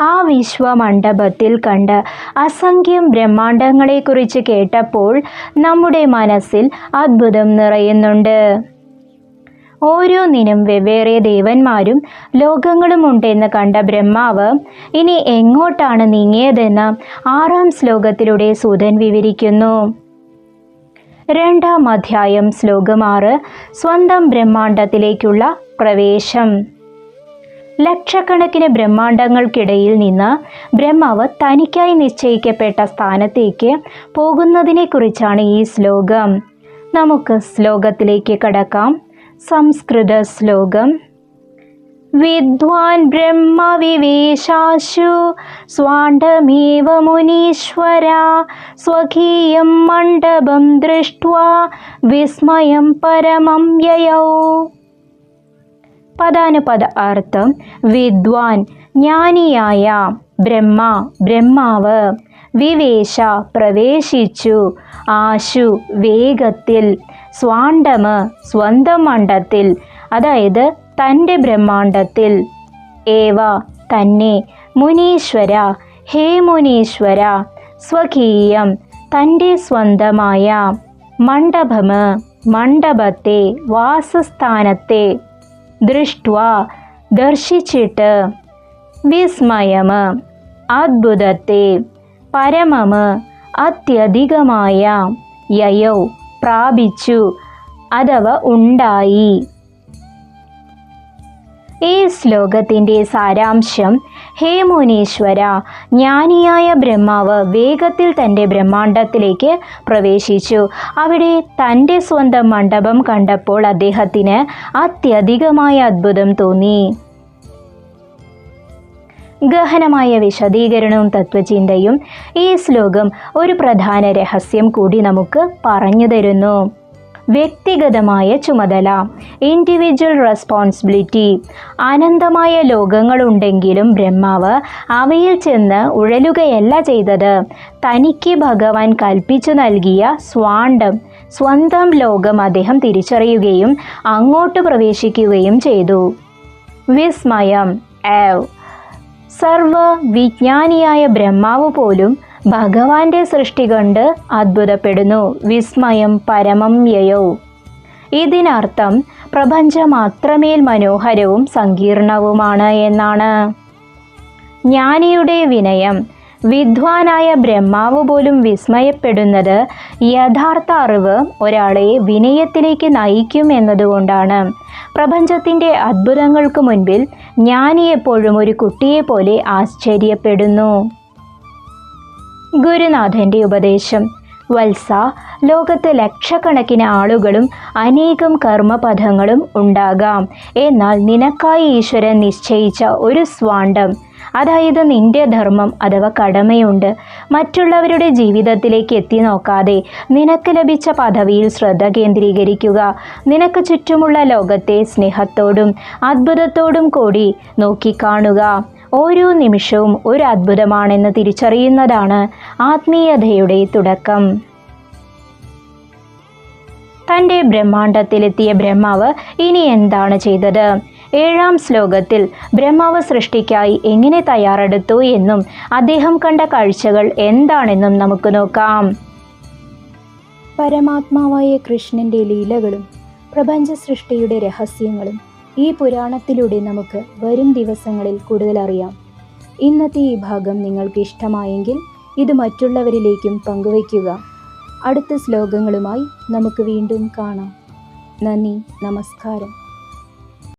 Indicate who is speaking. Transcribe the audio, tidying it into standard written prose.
Speaker 1: ആ വിശ്വമണ്ഡപത്തിൽ കണ്ട് അസംഖ്യം ബ്രഹ്മാണ്ടങ്ങളെക്കുറിച്ച് കേട്ടപ്പോൾ നമ്മുടെ മനസ്സിൽ അത്ഭുതം നിറയുന്നുണ്ട്. ഓരോന്നിനും വെവ്വേറെ ദേവന്മാരും ലോകങ്ങളും ഉണ്ടെന്ന് കണ്ട ബ്രഹ്മാവ് ഇനി എങ്ങോട്ടാണ് നീങ്ങിയതെന്ന് 6-ാം ശ്ലോകത്തിലൂടെ സൂതൻ വിവരിക്കുന്നു. 2-ാം അധ്യായം ശ്ലോകം 6 സ്വന്തം ബ്രഹ്മാണ്ടത്തിലേക്കുള്ള പ്രവേശം. ലക്ഷക്കണക്കിന് ബ്രഹ്മാണ്ടങ്ങൾക്കിടയിൽ നിന്ന് ബ്രഹ്മാവ് തനിക്കായി നിശ്ചയിക്കപ്പെട്ട സ്ഥാനത്തേക്ക് പോകുന്നതിനെക്കുറിച്ചാണ് ഈ ശ്ലോകം. നമുക്ക് ശ്ലോകത്തിലേക്ക് കടക്കാം. സംസ്കൃത ശ്ലോകം. വിദ്വാൻ ബ്രഹ്മ വിവേശാശു സ്വാണ്ഡമേവ മുനീശ്വര സ്വകീയം മണ്ഡപം ദൃഷ്ട്വാ വിസ്മയം പരമം യയൗ. പദാനുപദ അർത്ഥം: വിദ്വാൻ ജ്ഞാനിയായ, ബ്രഹ്മ ബ്രഹ്മാവ്, വിവേശ പ്രവേശിച്ചു, ആശു വേഗത്തിൽ, സ്വാണ്ഡമ് സ്വന്തം മണ്ഡത്തിൽ, അതായത് തൻ്റെ ബ്രഹ്മാണ്ടത്തിൽ, ഏവ തന്നെ, മുനീശ്വര ഹേ മുനീശ്വര, സ്വകീയം തൻ്റെ സ്വന്തമായ, മണ്ഡപമ് മണ്ഡപത്തെ വാസസ്ഥാനത്തെ, ദൃഷ്ട്വാ ദർശിച്ചിട്ട്, വിസ്മയമ് അദ്ഭുതത്തെ, പരമമ് അത്യധികമായ, യയൗ പ്രാപിച്ചു അഥവാ ഉണ്ടായി. ഈ ശ്ലോകത്തിൻ്റെ സാരാംശം: ഹേ മുനീശ്വര, ജ്ഞാനിയായ ബ്രഹ്മാവ് വേഗത്തിൽ തൻ്റെ ബ്രഹ്മാണ്ടത്തിലേക്ക് പ്രവേശിച്ചു. അവിടെ തൻ്റെ സ്വന്തം മണ്ഡപം കണ്ടപ്പോൾ അദ്ദേഹത്തിന് അത്യധികമായ അത്ഭുതം തോന്നി. ഗഹനമായ വിശദീകരണവും തത്വചിന്തയും ഈ ശ്ലോകം ഒരു പ്രധാന രഹസ്യം കൂടി നമുക്ക് പറഞ്ഞു തരുന്നു. വ്യക്തിഗതമായ ചുമതല, ഇൻഡിവിജ്വൽ റെസ്പോൺസിബിലിറ്റി. അനന്തമായ ലോകങ്ങളുണ്ടെങ്കിലും ബ്രഹ്മാവ് അവയിൽ ചെന്ന് ഉഴലുകയല്ല ചെയ്തത്. തനിക്ക് ഭഗവാൻ കൽപ്പിച്ചു നൽകിയ സ്വാണ്ഡം, സ്വന്തം ലോകം അദ്ദേഹം തിരിച്ചറിയുകയും അങ്ങോട്ട് പ്രവേശിക്കുകയും ചെയ്തു. വിസ്മയം ഏവ്. സർവ വിജ്ഞാനിയായ ബ്രഹ്മാവ് പോലും ഭഗവാന്റെ സൃഷ്ടി കണ്ട് അത്ഭുതപ്പെടുന്നു. വിസ്മയം പരമം യയൗ. ഇതിനർത്ഥം പ്രപഞ്ചം അത്രമേൽ മനോഹരവും സങ്കീർണവുമാണ് എന്നാണ്. ജ്ഞാനിയുടെ വിനയം. വിദ്വാനായ ബ്രഹ്മാവ് പോലും വിസ്മയപ്പെടുന്നത് യഥാർത്ഥ അറിവ് ഒരാളെ വിനയത്തിലേക്ക് നയിക്കും എന്നതുകൊണ്ടാണ്. പ്രപഞ്ചത്തിൻ്റെ അത്ഭുതങ്ങൾക്ക് മുൻപിൽ ജ്ഞാനി എപ്പോഴും ഒരു കുട്ടിയെ പോലെ ആശ്ചര്യപ്പെടുന്നു. ഗുരുനാഥൻ്റെ ഉപദേശം. വത്സ, ലോകത്ത് ലക്ഷക്കണക്കിന് ആളുകളും അനേകം കർമ്മപഥങ്ങളും ഉണ്ടാകാം. എന്നാൽ നിനക്കായി ഈശ്വരൻ നിശ്ചയിച്ച ഒരു സ്വാണ്ഡം, അതായത് നിന്റെ ധർമ്മം അഥവാ കടമയുണ്ട്. മറ്റുള്ളവരുടെ ജീവിതത്തിലേക്ക് എത്തി നോക്കാതെ നിനക്ക് ലഭിച്ച പദവിയിൽ ശ്രദ്ധ കേന്ദ്രീകരിക്കുക. നിനക്ക് ചുറ്റുമുള്ള ലോകത്തെ സ്നേഹത്തോടും അത്ഭുതത്തോടും കൂടി നോക്കിക്കാണുക. ഓരോ നിമിഷവും ഒരു അത്ഭുതമാണെന്ന് തിരിച്ചറിയുന്നതാണ് ആത്മീയതയുടെ തുടക്കം. തൻ്റെ ബ്രഹ്മാണ്ടത്തിലെത്തിയ ബ്രഹ്മാവ് ഇനി എന്താണ് ചെയ്തത്? 7-ാം ശ്ലോകത്തിൽ ബ്രഹ്മാവ് സൃഷ്ടിക്കായി എങ്ങനെ തയ്യാറെടുത്തു എന്നും അദ്ദേഹം കണ്ട കാഴ്ചകൾ എന്താണെന്നും നമുക്ക് നോക്കാം. പരമാത്മാവായ കൃഷ്ണൻ്റെ ലീലകളും പ്രപഞ്ച സൃഷ്ടിയുടെ രഹസ്യങ്ങളും ഈ പുരാണത്തിലൂടെ നമുക്ക് വരും ദിവസങ്ങളിൽ കൂടുതൽ അറിയാം. ഇന്നത്തെ ഈ ഭാഗം നിങ്ങൾക്ക് ഇഷ്ടമായെങ്കിൽ ഇത് മറ്റുള്ളവരിലേക്കും പങ്കുവയ്ക്കുക. അടുത്ത ശ്ലോകങ്ങളുമായി നമുക്ക് വീണ്ടും കാണാം. നന്ദി, നമസ്കാരം.